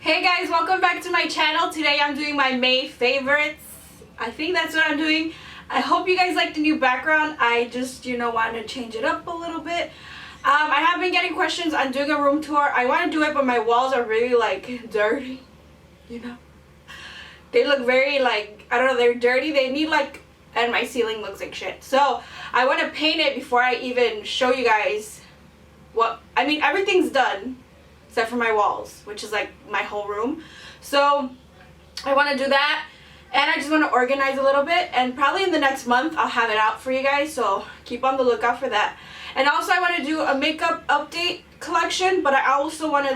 Hey guys, welcome back to my channel. Today I'm doing my May favorites. I think that's what I'm doing. I hope you guys like the new background. I just, wanted to change it up a little bit. I have been getting questions on doing a room tour. I want to do it, but my walls are really dirty, They look very I don't know, they're dirty. They need and my ceiling looks like shit. So I want to paint it before I even show you guys everything's done except for my walls, which is my whole room. So I want to do that, and I just want to organize a little bit, and probably in the next month I'll have it out for you guys, so keep on the lookout for that. And also I want to do a makeup update collection, but I also want to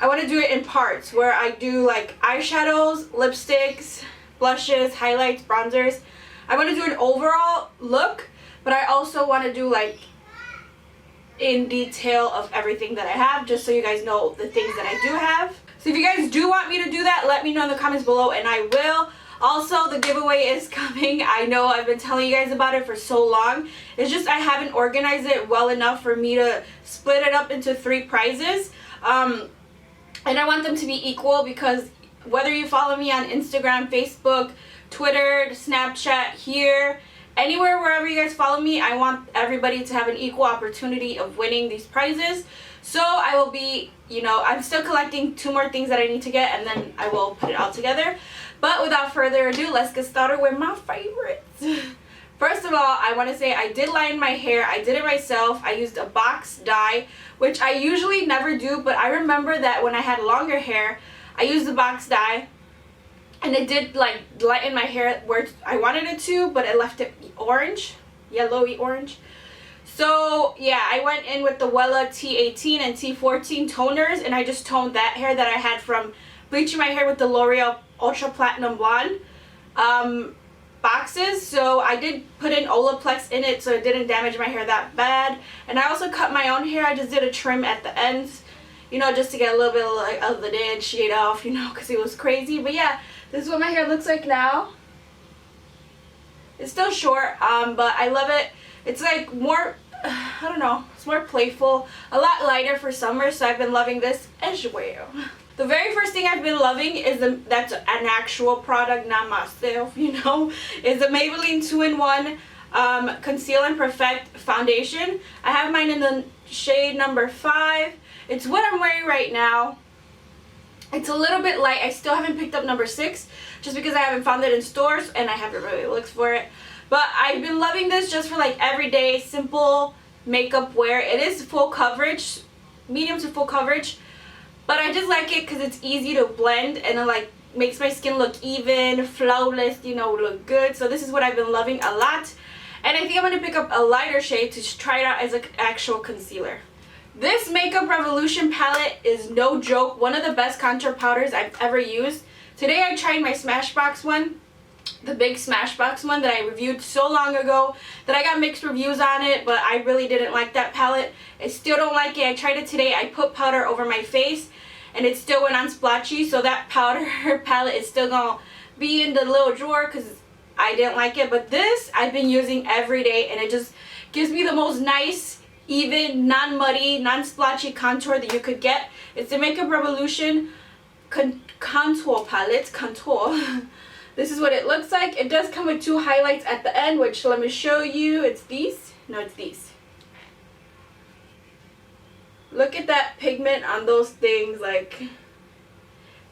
I want to do it in parts where I do eyeshadows, lipsticks, blushes, highlights, bronzers. I want to do an overall look, but I also want to do in detail of everything that I have, just so you guys know the things that I do have. So if you guys do want me to do that, let me know in the comments below and I will. Also, the giveaway is coming. I know I've been telling you guys about it for so long. It's just I haven't organized it well enough for me to split it up into 3 prizes. And I want them to be equal, because whether you follow me on Instagram, Facebook, Twitter, Snapchat, here, anywhere, wherever you guys follow me, I want everybody to have an equal opportunity of winning these prizes. So I will be, I'm still collecting 2 more things that I need to get, and then I will put it all together. But without further ado, let's get started with my favorites. First of all, I want to say I did line my hair. I did it myself. I used a box dye, which I usually never do, but I remember that when I had longer hair, I used the box dye. And it did lighten my hair where I wanted it to, but it left it orange, yellowy orange. So yeah, I went in with the Wella T18 and T14 toners, and I just toned that hair that I had from bleaching my hair with the L'Oreal Ultra Platinum Blonde boxes. So I did put in Olaplex in it, so it didn't damage my hair that bad. And I also cut my own hair. I just did a trim at the ends, just to get a little bit of the dead shade off, because it was crazy. But yeah, this is what my hair looks like now. It's still short, but I love it. It's more, I don't know, it's more playful, a lot lighter for summer, so I've been loving this as well. The very first thing I've been loving is that's an actual product, not myself, is the Maybelline 2-in-1 Conceal and Perfect Foundation. I have mine in the shade number 5. It's what I'm wearing right now. It's a little bit light. I still haven't picked up number 6 just because I haven't found it in stores and I haven't really looked for it. But I've been loving this just for everyday simple makeup wear. It is full coverage, medium to full coverage, but I just like it because it's easy to blend and it makes my skin look even, flawless, look good. So this is what I've been loving a lot. And I think I'm going to pick up a lighter shade to try it out as an actual concealer. This Makeup Revolution palette is no joke, one of the best contour powders I've ever used. Today I tried my Smashbox one, the big Smashbox one that I reviewed so long ago that I got mixed reviews on it, but I really didn't like that palette. I still don't like it. I tried it today. I put powder over my face and it still went on splotchy, so that powder palette is still going to be in the little drawer because I didn't like it. But this I've been using every day and it just gives me the most nice, even, non-muddy, non-splotchy contour that you could get. It's the Makeup Revolution contour palette. This is what it looks like. It does come with 2 highlights at the end, which let me show you. It's these. No, it's these. Look at that pigment on those things.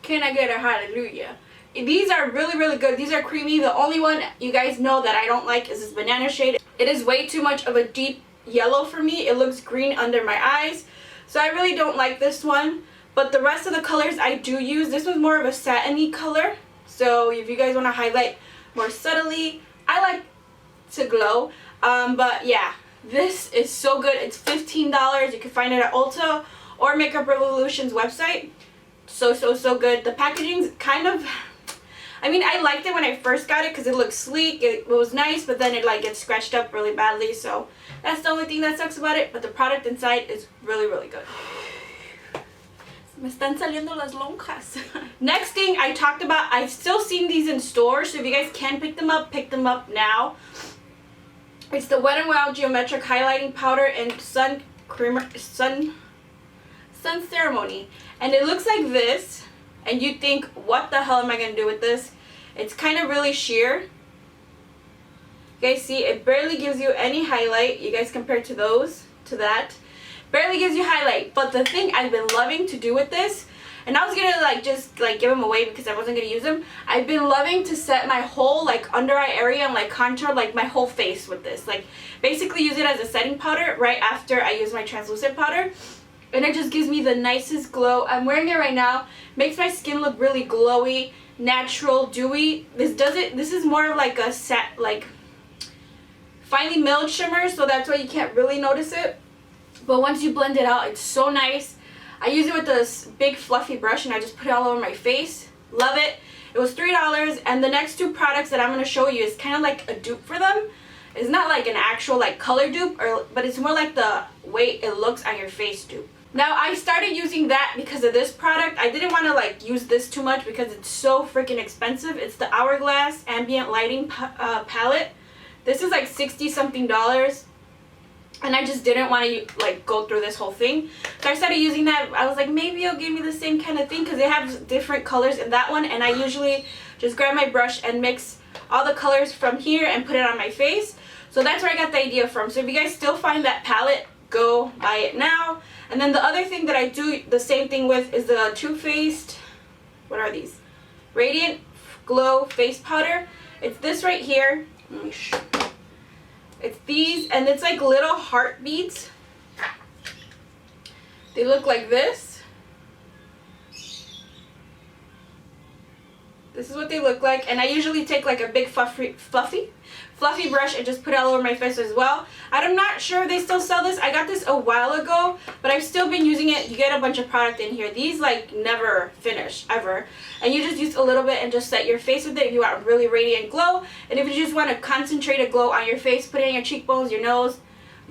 Can I get a hallelujah? These are really, really good. These are creamy. The only one you guys know that I don't like is this banana shade. It is way too much of a deep yellow for me. It looks green under my eyes, so I really don't like this one. But the rest of the colors I do use. This was more of a satiny color, so if you guys want to highlight more subtly, I like to glow. But yeah, this is so good. It's $15. You can find it at Ulta or Makeup Revolution's website. So good. The packaging's kind of, I liked it when I first got it because it looked sleek, it was nice, but then it gets scratched up really badly, so that's the only thing that sucks about it. But the product inside is really, really good. Me están saliendo las lonjas. Next thing I talked about, I've still seen these in stores, so if you guys can pick them up now. It's the Wet n Wild Geometric Highlighting Powder and Sun Ceremony, and it looks like this. and you think, what the hell am I going to do with this? It's kind of really sheer. You guys see, it barely gives you any highlight. You guys compare to that. Barely gives you highlight. But the thing I've been loving to do with this, and I was going to just give them away because I wasn't going to use them. I've been loving to set my whole under eye area and contour my whole face with this. Basically use it as a setting powder right after I use my translucent powder. And it just gives me the nicest glow. I'm wearing it right now. Makes my skin look really glowy, natural, dewy. This is more of a set, finely milled shimmer, so that's why you can't really notice it. But once you blend it out, it's so nice. I use it with this big fluffy brush and I just put it all over my face. Love it. It was $3, and the next two products that I'm going to show you is kind of like a dupe for them. It's not like an actual color dupe, but it's more like the way it looks on your face dupe. Now, I started using that because of this product. I didn't want to use this too much because it's so freaking expensive. It's the Hourglass Ambient Lighting palette. This is 60 something dollars. And I just didn't want to go through this whole thing. So I started using that. I was like, maybe it'll give me the same kind of thing because they have different colors in that one. And I usually just grab my brush and mix all the colors from here and put it on my face. So that's where I got the idea from. So if you guys still find that palette, go buy it now. And then the other thing that I do the same thing with is the Too Faced, what are these? Radiant Glow Face Powder. It's this right here. Let me show you. It's these, and it's little heart beads. They look like this. This is what they look like, and I usually take a big fluffy brush and just put it all over my face as well. I'm not sure if they still sell this. I got this a while ago, but I've still been using it. You get a bunch of product in here. These never finish ever, and you just use a little bit and just set your face with it if you want a really radiant glow. And if you just want to concentrate a glow on your face, put it in your cheekbones, your nose,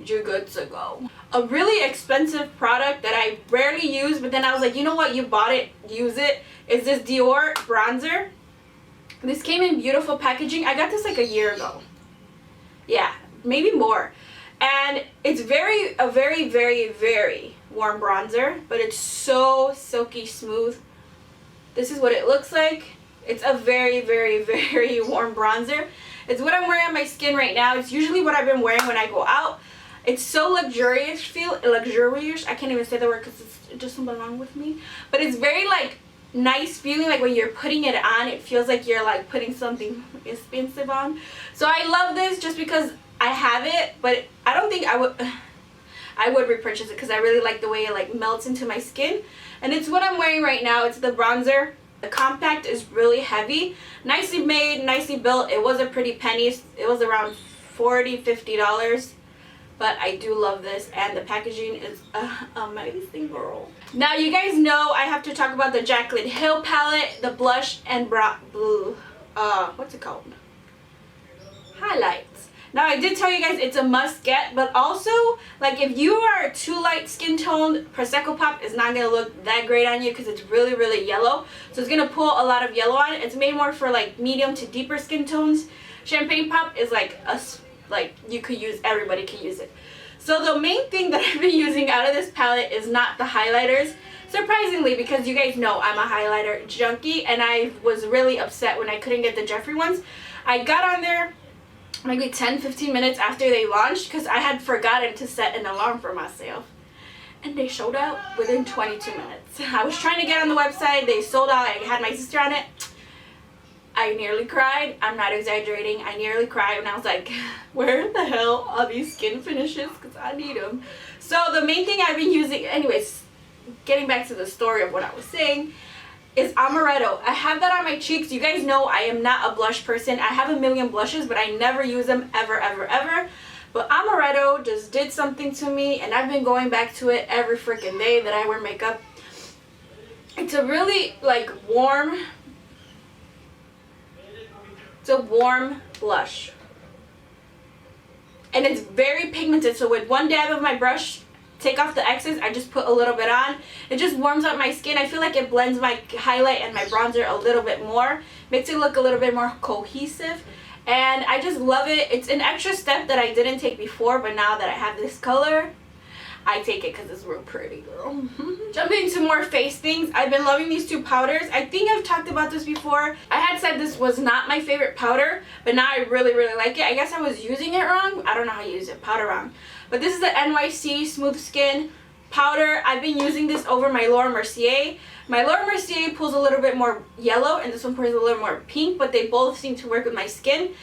you're good to go. A really expensive product that I rarely use, but then I was like, you know what, you bought it, use it, is this Dior bronzer. This came in beautiful packaging. I got this a year ago. Yeah, maybe more. And it's a very, very, very warm bronzer, but it's so silky smooth. This is what it looks like. It's a very, very, very warm bronzer. It's what I'm wearing on my skin right now. It's usually what I've been wearing when I go out. It's so luxurious, I can't even say the word because it doesn't belong with me. But it's very nice feeling, when you're putting it on, it feels like you're putting something expensive on. So I love this just because I have it, but I don't think I would repurchase it because I really like the way it melts into my skin. And it's what I'm wearing right now. It's the bronzer. The compact is really heavy, nicely made, nicely built. It was a pretty penny. It was around $40-50. But I do love this, and the packaging is amazing, girl. Now, you guys know I have to talk about the Jaclyn Hill palette, the blush and what's it called? Highlights. Now, I did tell you guys it's a must get, but also, if you are too light skin toned, Prosecco Pop is not going to look that great on you because it's really, really yellow. So it's going to pull a lot of yellow on it. It's made more for medium to deeper skin tones. Champagne Pop is you could use, everybody can use it. So the main thing that I've been using out of this palette is not the highlighters, surprisingly, because you guys know I'm a highlighter junkie, and I was really upset when I couldn't get the Jeffree ones. I got on there maybe 10-15 minutes after they launched because I had forgotten to set an alarm for myself, and they sold out within 22 minutes. I was trying to get on the website, they sold out. I had my sister on it. I nearly cried. I'm not exaggerating. I nearly cried when I was like, where the hell are these skin finishes? Because I need them. So the main thing I've been using, anyways, getting back to the story of what I was saying, is Amaretto. I have that on my cheeks. You guys know I am not a blush person. I have a million blushes, but I never use them ever, ever, ever. But Amaretto just did something to me, and I've been going back to it every freaking day that I wear makeup. It's a really warm... It's a warm blush. And it's very pigmented. So with one dab of my brush, take off the excess, I just put a little bit on. It just warms up my skin. I feel like it blends my highlight and my bronzer a little bit more. Makes it look a little bit more cohesive. And I just love it. It's an extra step that I didn't take before, but now that I have this color, I take it because it's real pretty, girl. Jumping into more face things. I've been loving these two powders. I think I've talked about this before. I had said this was not my favorite powder, but now I really, really like it. I guess I was using it wrong. I don't know how to use it. Powder wrong. But this is the NYC Smooth Skin powder. I've been using this over my Laura Mercier. My Laura Mercier pulls a little bit more yellow, and this one pulls a little more pink, but they both seem to work with my skin.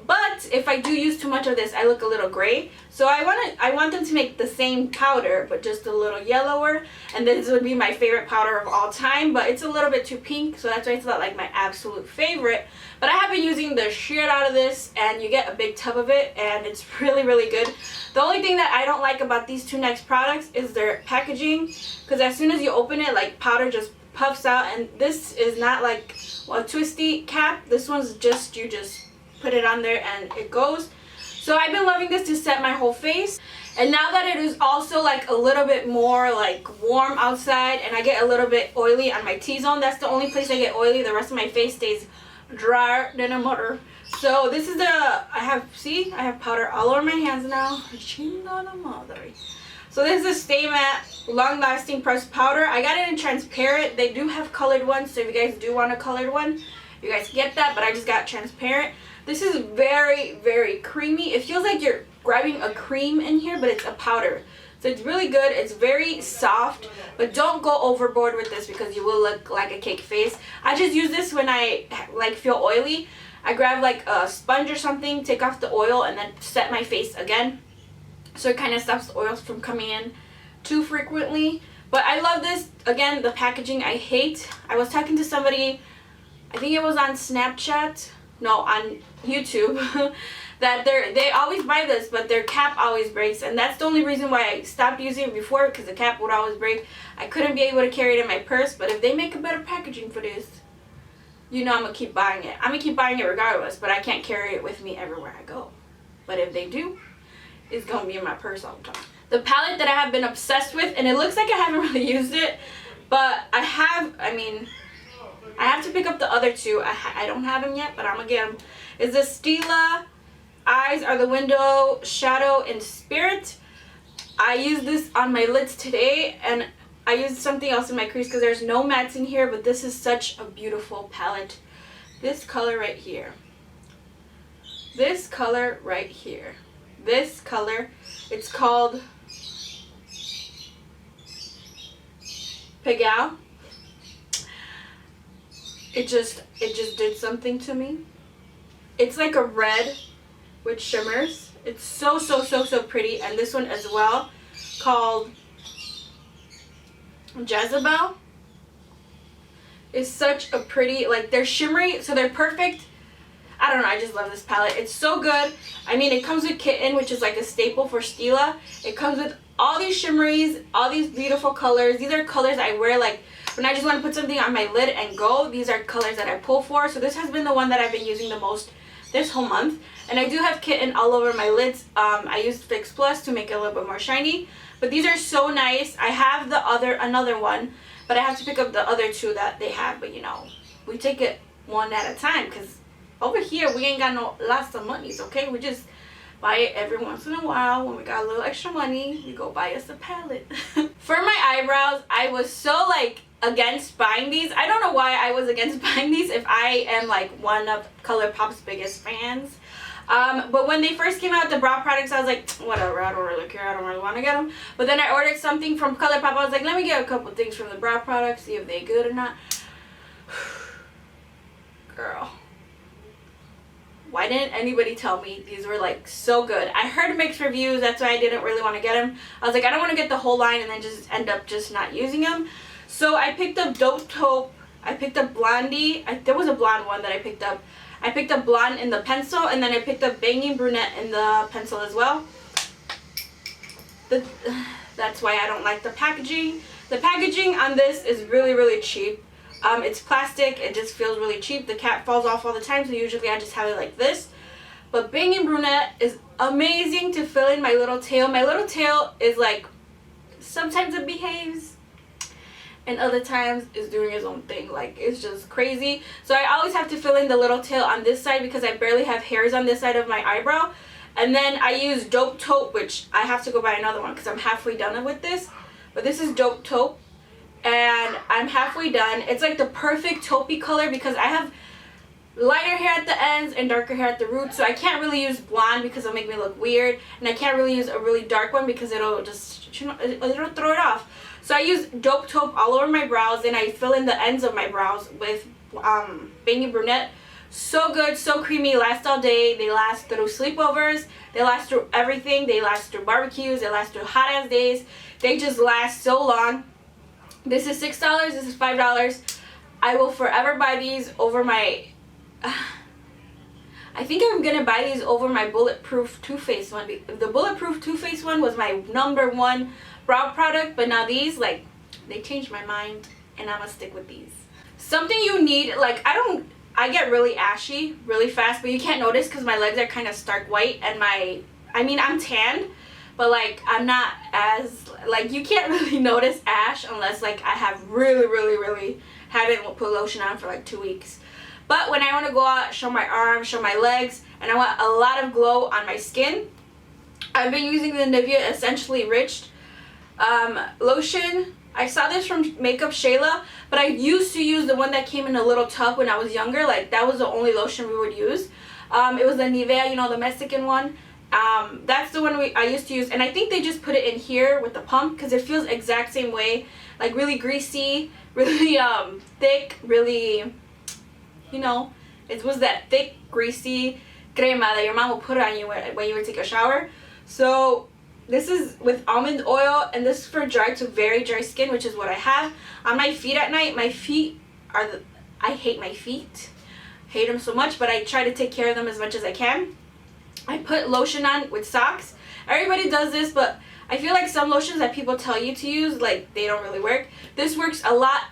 But if I do use too much of this, I look a little gray. So I want them to make the same powder, but just a little yellower. And this would be my favorite powder of all time, but it's a little bit too pink, so that's why it's not like my absolute favorite. But I have been using the shit out of this, and you get a big tub of it, and it's really, really good. The only thing that I don't like about these two next products is their packaging, because as soon as you open it, like, powder just puffs out, and this is not like a twisty cap. This one's just, you just put it on there and it goes. So I've been loving this to set my whole face. And now that it is also like a little bit more like warm outside, and I get a little bit oily on my T-zone, that's the only place I get oily. The rest of my face stays drier than a mother. So this is the, I have powder all over my hands now. So this is the Stay Matte Long Lasting Pressed Powder. I got it in transparent. They do have colored ones, so if you guys do want a colored one, you guys get that, but I just got transparent. This is very, very creamy. It feels like you're grabbing a cream in here, but it's a powder. So it's really good. It's very soft, but don't go overboard with this because you will look like a cake face. I just use this when I like feel oily. I grab like a sponge or something, take off the oil, and then set my face again. So it kind of stops the oils from coming in too frequently. But I love this. Again, the packaging I hate. I was talking to somebody, I think it was on Snapchat, no, on YouTube, that they always buy this, but their cap always breaks, and that's the only reason why I stopped using it before, because the cap would always break. I couldn't be able to carry it in my purse, but if they make a better packaging for this, you know I'm gonna keep buying it. I'm gonna keep buying it regardless, but I can't carry it with me everywhere I go. But if they do, it's gonna be in my purse all the time. The palette that I have been obsessed with, and it looks like I haven't really used it, but I have to pick up the other two. I don't have them yet, but I'm gonna get them. Is the Stila Eyes Are the Window Shadow in Spirit. I used this on my lids today, and I used something else in my crease because there's no mattes in here, but this is such a beautiful palette. This color right here. This color right here. This color, it's called Pegao. It just did something to me. It's like a red with shimmers. It's so pretty. And this one as well, called Jezebel, is such a pretty, like, they're shimmery, so they're perfect. I don't know, I just love this palette. It's so good. I mean, it comes with Kitten, which is like a staple for Stila. It comes with all these shimmeries, all these beautiful colors. These are colors I wear like when I just want to put something on my lid and go. These are colors that I pull for. So this has been the one that I've been using the most this whole month. And I do have Kitten all over my lids. I used Fix Plus to make it a little bit more shiny. But these are so nice. I have another one, but I have to pick up the other two that they have. But you know, we take it one at a time, because over here we ain't got no lots of monies, okay? We just buy it every once in a while. When we got a little extra money, we go buy us a palette. For my eyebrows, I was so like against buying these. I don't know why I was against buying these if I am like one of ColourPop's biggest fans. But when they first came out with the brow products, I was like, whatever, I don't really care, I don't really want to get them. But then I ordered something from ColourPop. I was like, let me get a couple things from the brow products, see if they're good or not. Girl, why didn't anybody tell me these were like so good? I heard mixed reviews, that's why I didn't really want to get them. I was like, I don't want to get the whole line and then just end up just not using them. So I picked up Dope Taupe, I picked up Blondie, there was a blonde one that I picked up. I picked up blonde in the pencil, and then I picked up Banging Brunette in the pencil as well. That's why I don't like the packaging. The packaging on this is really, really cheap. It's plastic, it just feels really cheap. The cap falls off all the time, so usually I just have it like this. But Banging Brunette is amazing to fill in my little tail. My little tail is like, sometimes it behaves, and other times it's doing its own thing. Like, it's just crazy. So I always have to fill in the little tail on this side because I barely have hairs on this side of my eyebrow. And then I use Dope Taupe, which I have to go buy another one because I'm halfway done with this. But this is Dope Taupe, and I'm halfway done. It's like the perfect taupey color because I have lighter hair at the ends and darker hair at the roots, so I can't really use blonde because it'll make me look weird, and I can't really use a really dark one because it'll just, you know, it'll throw it off. So I use Dope Taupe all over my brows, and I fill in the ends of my brows with Bangy Brunette. So good, so creamy, last all day. They last through sleepovers, they last through everything, they last through barbecues, they last through hot ass days. They just last so long. This is $6, this is $5. I will forever buy these over my I think I'm gonna buy these over my Bulletproof Too Faced one. The Bulletproof Too Faced one was my #1 brow product, but now these, like, they changed my mind, and I'm gonna stick with these. Something you need, like, I get really ashy really fast, but you can't notice because my legs are kind of stark white, and I'm tanned, but like I'm not as, like, you can't really notice ash unless like I have really haven't put lotion on for like 2 weeks. But when I want to go out, show my arms, show my legs, and I want a lot of glow on my skin, I've been using the Nivea Essentially Rich lotion. I saw this from Makeup Shayla, but I used to use the one that came in a little tub when I was younger. Like, that was the only lotion we would use. It was the Nivea, you know, the Mexican one. That's the one I used to use, and I think they just put it in here with the pump because it feels exact same way. Like, really greasy, really thick, really, you know, it was that thick, greasy crema that your mom will put on you when you would take a shower. So this is with almond oil, and this is for dry to very dry skin, which is what I have. On my feet at night, my feet are I hate my feet. Hate them so much, but I try to take care of them as much as I can. I put lotion on with socks. Everybody does this, but I feel like some lotions that people tell you to use, like, they don't really work. This works a lot,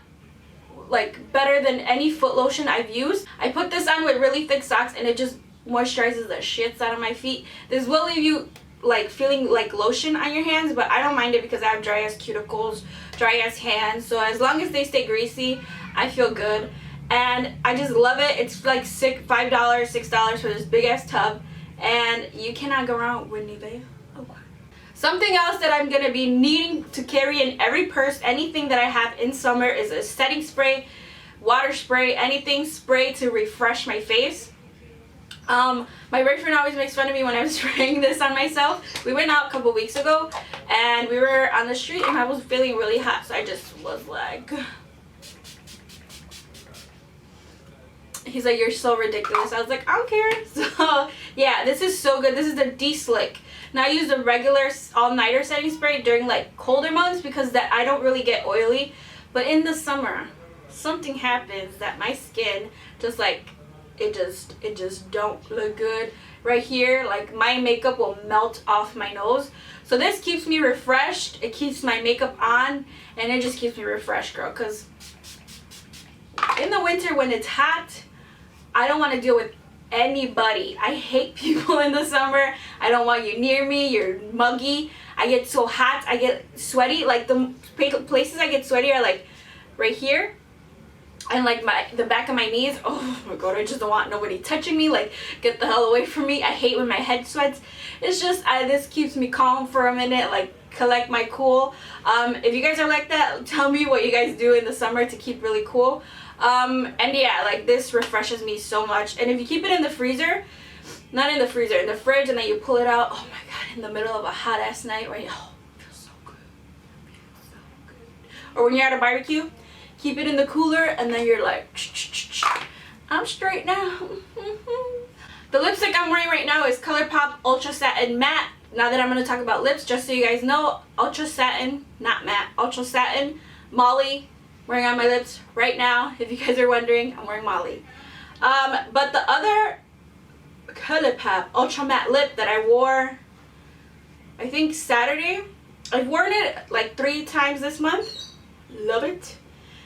like, better than any foot lotion I've used. I put this on with really thick socks, and it just moisturizes the shits out of my feet. This will leave you like feeling like lotion on your hands, but I don't mind it because I have dry ass cuticles, dry ass hands, so as long as they stay greasy, I feel good. And I just love it. It's like $5, $6 for this big ass tub, and you cannot go wrong with Nivea. Okay. Something else that I'm gonna be needing to carry in every purse, anything that I have in summer, is a setting spray, water spray, anything spray to refresh my face. My boyfriend always makes fun of me when I'm spraying this on myself. We went out a couple weeks ago, and we were on the street, and I was feeling really hot, so I just was like, he's like, you're so ridiculous. I was like, I don't care. So yeah, this is so good. This is the De-Slick. Now I use the regular all-nighter setting spray during like colder months because that I don't really get oily, but in the summer something happens that my skin just like, it just don't look good right here. Like, my makeup will melt off my nose. So this keeps me refreshed, it keeps my makeup on, and it just keeps me refreshed, girl, because in the winter when it's hot, I don't want to deal with anybody. I hate people in the summer. I don't want you near me. You're muggy. I get so hot, I get sweaty. Like, the places I get sweaty are like right here and like the back of my knees. Oh my god, I just don't want nobody touching me. Like, get the hell away from me. I hate when my head sweats. It's just, this keeps me calm for a minute, like collect my cool. If you guys are like that, tell me what you guys do in the summer to keep really cool. And yeah, like, this refreshes me so much. And if you keep it in the freezer, not in the freezer, in the fridge, and then you pull it out, oh my god, in the middle of a hot ass night, right? Oh, it feels so good. It feels so good. Or when you're at a barbecue, keep it in the cooler, and then you're like, I'm straight now. The lipstick I'm wearing right now is ColourPop Ultra Satin Matte. Now that I'm going to talk about lips, just so you guys know, Ultra Satin, not matte, Ultra Satin, Molly, wearing on my lips right now. If you guys are wondering, I'm wearing Molly. But the other ColourPop Ultra Matte lip that I wore, I think Saturday, I've worn it like 3 times this month. Love it.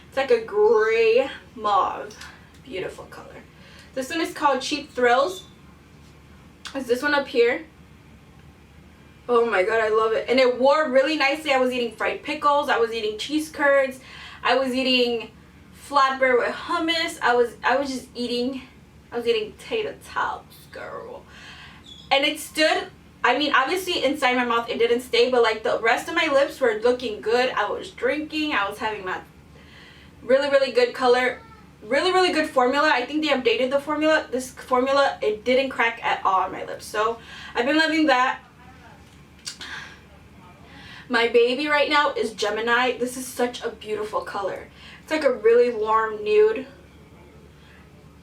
It's like a gray mauve. Beautiful color. This one is called Cheap Thrills. It's this one up here. Oh my god, I love it. And it wore really nicely. I was eating fried pickles. I was eating cheese curds. I was eating flatbread with hummus. I was eating tater tots, girl. and it stood. I mean, obviously inside my mouth it didn't stay, but like the rest of my lips were looking good. I was drinking. I was having my really, really good color. Really, really good formula. I think they updated the formula. This formula, it didn't crack at all on my lips. So I've been loving that. My baby right now is Gemini. This is such a beautiful color. It's like a really warm nude.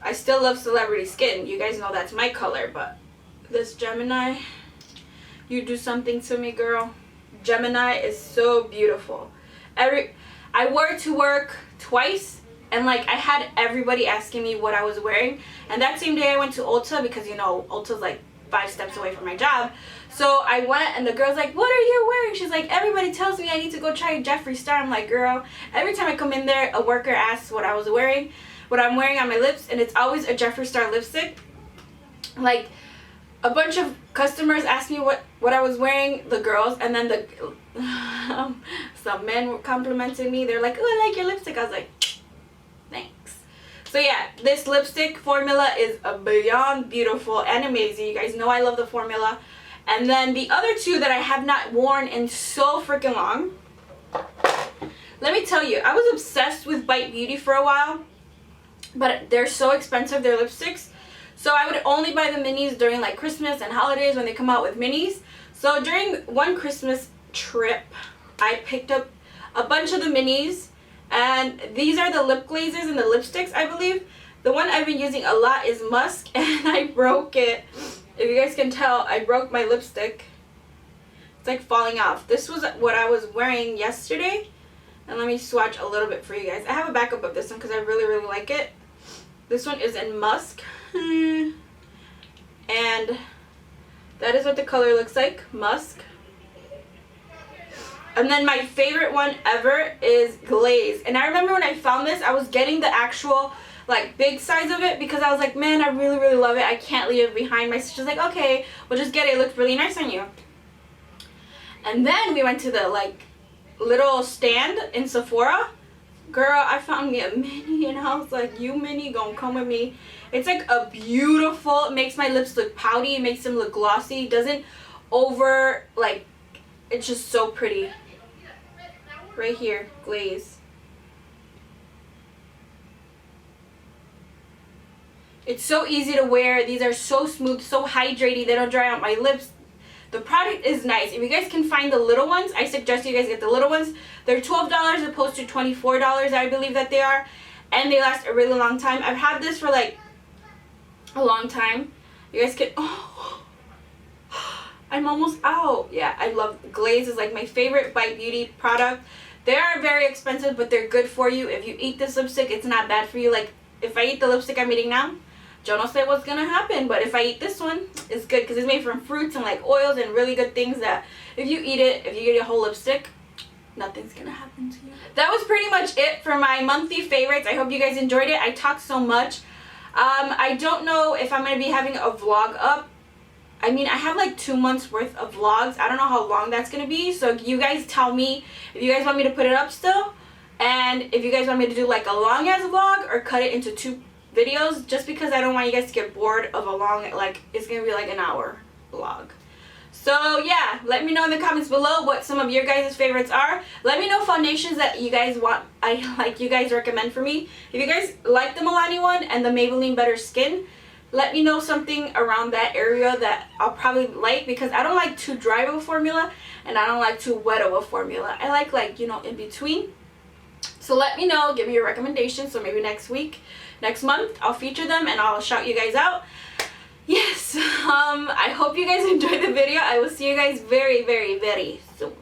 I still love celebrity skin. You guys know that's my color, but this Gemini, you do something to me, girl. Gemini is so beautiful. I wore it to work twice, and like I had everybody asking me what I was wearing. And that same day I went to Ulta because, you know, Ulta's like 5 steps away from my job. So I went, and the girl's like, what are you wearing? She's like, everybody tells me I need to go try Jeffree Star. I'm like, girl, every time I come in there, a worker asks what I was wearing, what I'm wearing on my lips, and it's always a Jeffree Star lipstick. Like, a bunch of customers asked me what I was wearing, the girls, and then some men were complimenting me. They're like, oh, I like your lipstick. I was like, thanks. So yeah, this lipstick formula is beyond beautiful and amazing. You guys know I love the formula. And then the other two that I have not worn in so freaking long. Let me tell you, I was obsessed with Bite Beauty for a while, but they're so expensive, their lipsticks. So I would only buy the minis during like Christmas and holidays when they come out with minis. So during one Christmas trip, I picked up a bunch of the minis, and these are the lip glazes and the lipsticks, I believe. The one I've been using a lot is Musk, and I broke it. If you guys can tell, I broke my lipstick. It's like falling off. This was what I was wearing yesterday. And let me swatch a little bit for you guys. I have a backup of this one because I really, really like it. This one is in Musk. And that is what the color looks like, Musk. And then my favorite one ever is Glaze. And I remember when I found this, I was getting the actual like big size of it because I was like, man, I really, really love it. I can't leave it behind. My sister's like, okay, we'll just get it. It looks really nice on you. And then we went to the like little stand in Sephora. Girl, I found me a mini, and I was like, you mini gonna come with me. It's like a beautiful, it makes my lips look pouty, it makes them look glossy, it doesn't over, like, it's just so pretty. Right here, Glaze. It's so easy to wear. These are so smooth, so hydrating, they don't dry out my lips. The product is nice. If you guys can find the little ones, I suggest you guys get the little ones. They're $12 opposed to $24, I believe that they are. And they last a really long time. I've had this for like a long time. You guys can... Oh, I'm almost out. Yeah, I love Glaze. Is like my favorite Bite Beauty product. They are very expensive, but they're good for you. If you eat this lipstick, it's not bad for you. Like, if I eat the lipstick I'm eating now, yo no sé what's gonna happen, but if I eat this one, it's good because it's made from fruits and like oils and really good things that if you eat it, if you get a whole lipstick, nothing's gonna happen to you. That was pretty much it for my monthly favorites. I hope you guys enjoyed it. I talked so much. I don't know if I'm gonna be having a vlog up. I mean, I have like 2 months worth of vlogs. I don't know how long that's gonna be, so you guys tell me if you guys want me to put it up still, and if you guys want me to do like a long ass vlog or cut it into 2 videos, just because I don't want you guys to get bored of a long, like, it's gonna be like an hour vlog. So yeah, let me know in the comments below what some of your guys' favorites are. Let me know foundations that you guys want, you guys recommend for me. If you guys like the Milani one and the Maybelline Better Skin, let me know something around that area that I'll probably like, because I don't like too dry of a formula and I don't like too wet of a formula. I like, you know, in between. So let me know, give me your recommendations, so maybe next month I'll feature them and I'll shout you guys out. Yes, I hope you guys enjoyed the video. I will see you guys very, very, very soon.